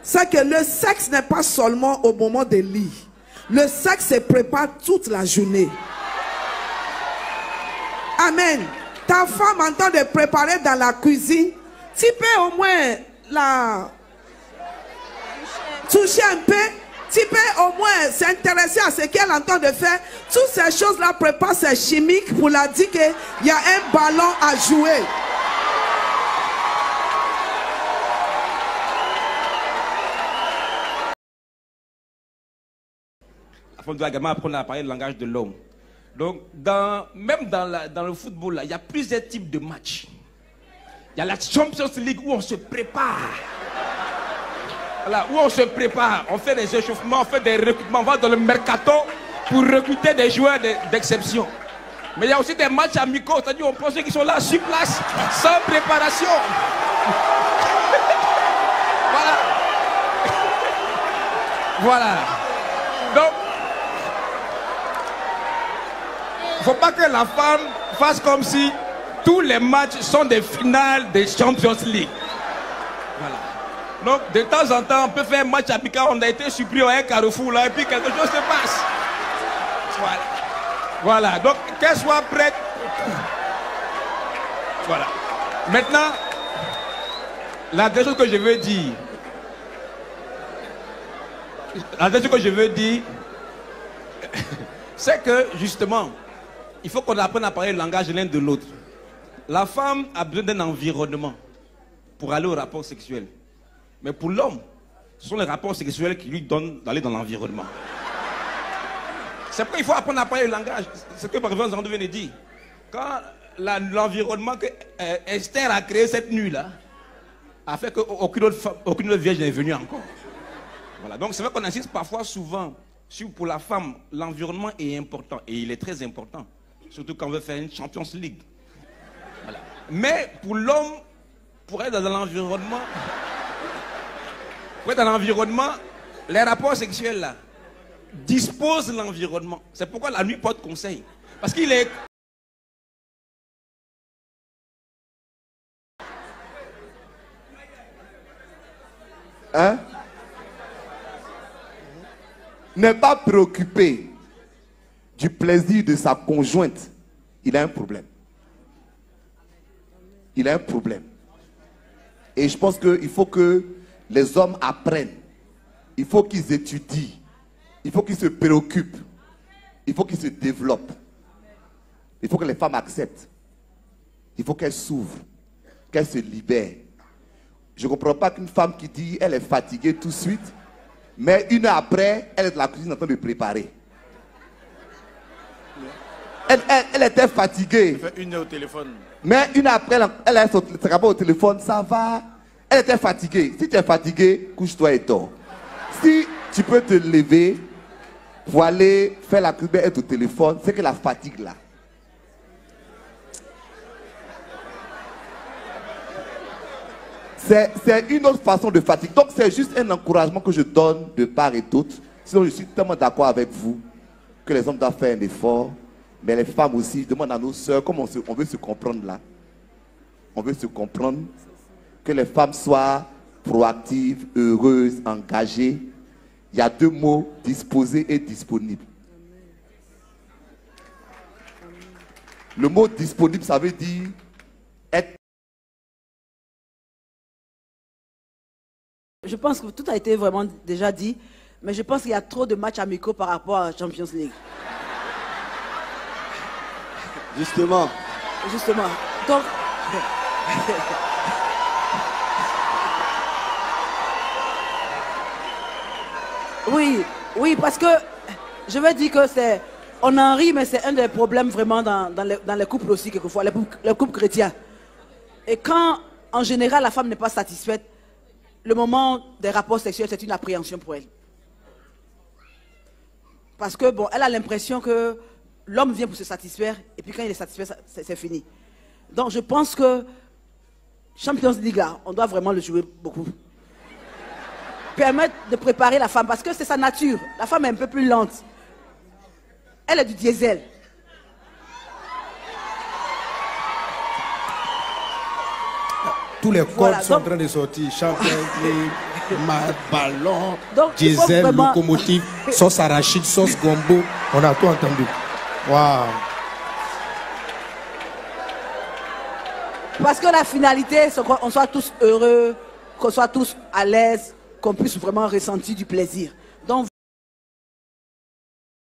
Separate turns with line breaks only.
c'est que le sexe n'est pas seulement au moment des lits. Le sexe se prépare toute la journée. Amen. Ta femme en train de préparer dans la cuisine, tu peux au moins la toucher un peu. Tu peux au moins s'intéresser à ce qu'elle est en train de faire. Toutes ces choses-là préparent ses chimiques pour la dire qu'il y a un ballon à jouer.
La femme doit également apprendre à parler le langage de l'homme. Donc, même dans le football, là, il y a plusieurs types de matchs. Il y a la Champions League où on se prépare. Voilà, où on se prépare, on fait des échauffements, on fait des recrutements, on va dans le mercato pour recruter des joueurs d'exception. Mais il y a aussi des matchs amicaux, c'est-à-dire on prend ceux qui sont là sur place, sans préparation. Voilà. Voilà. Donc, il ne faut pas que la femme fasse comme si tous les matchs sont des finales des Champions League. Voilà. Donc, de temps en temps, on peut faire un match amical. On a été surpris à un carrefour là, et puis quelque chose se passe. Voilà. Voilà. Donc, qu'elle soit prête. Voilà. Maintenant, la deuxième chose que je veux dire. La deuxième chose que je veux dire, c'est que, justement, il faut qu'on apprenne à parler le langage l'un de l'autre. La femme a besoin d'un environnement pour aller au rapport sexuel. Mais pour l'homme, ce sont les rapports sexuels qui lui donnent d'aller dans l'environnement. C'est pourquoi il faut apprendre à parler le langage. C'est ce que par exemple Zandou vient de dire. Quand l'environnement que Esther a créé cette nuit-là a fait qu'aucune autre vierge n'est venue encore. Voilà. Donc c'est vrai qu'on insiste parfois souvent sur, pour la femme, l'environnement est important. Et il est très important. Surtout quand on veut faire une Champions League. Voilà. Mais pour l'homme, pour être dans l'environnement... Pour être dans l'environnement, les rapports sexuels là disposent l'environnement. C'est pourquoi la nuit porte conseil. Parce qu'il est...
Hein? N'est pas préoccupé du plaisir de sa conjointe, il a un problème. Il a un problème. Et je pense qu'il faut que les hommes apprennent. Il faut qu'ils étudient. Il faut qu'ils se préoccupent. Il faut qu'ils se développent. Il faut que les femmes acceptent. Il faut qu'elles s'ouvrent. Qu'elles se libèrent. Je ne comprends pas qu'une femme qui dit elle est fatiguée tout de suite, mais une heure après, elle est dans la cuisine en train de préparer. Elle était fatiguée.
Elle fait une heure au téléphone.
Mais une heure après, elle a son rapport au téléphone, ça va. Elle était fatiguée. Si tu es fatigué, couche-toi et dors. Si tu peux te lever pour aller faire la cuisine et être au téléphone, c'est que la fatigue là. C'est une autre façon de fatigue. Donc c'est juste un encouragement que je donne de part et d'autre. Sinon je suis tellement d'accord avec vous que les hommes doivent faire un effort. Mais les femmes aussi, je demande à nos sœurs, comme on veut se comprendre là. On veut se comprendre. Que les femmes soient proactives, heureuses, engagées. Il y a deux mots, disposé et disponible. Le mot disponible, ça veut dire être.
Je pense que tout a été vraiment déjà dit, mais je pense qu'il y a trop de matchs amicaux par rapport à la Champions League.
Justement.
Justement. Donc... Oui, parce que je veux dire que c'est... On en rit, mais c'est un des problèmes vraiment dans les couples aussi, quelquefois, les couples chrétiens. Et quand, en général, la femme n'est pas satisfaite, le moment des rapports sexuels, c'est une appréhension pour elle. Parce que, bon, elle a l'impression que l'homme vient pour se satisfaire, et puis quand il est satisfait, c'est fini. Donc, je pense que Champions League, là, on doit vraiment le jouer beaucoup. Permettre de préparer la femme, parce que c'est sa nature. La femme est un peu plus lente. Elle est du diesel.
Tous les codes sont en train de sortir. Champions League, Ballon,
Donc, il faut
diesel,
vraiment-
locomotive, sauce arachide, sauce gombo. On a tout entendu. Waouh.
Parce que la finalité, c'est qu'on soit tous heureux, qu'on soit tous à l'aise, qu'on puisse vraiment ressentir du plaisir. Donc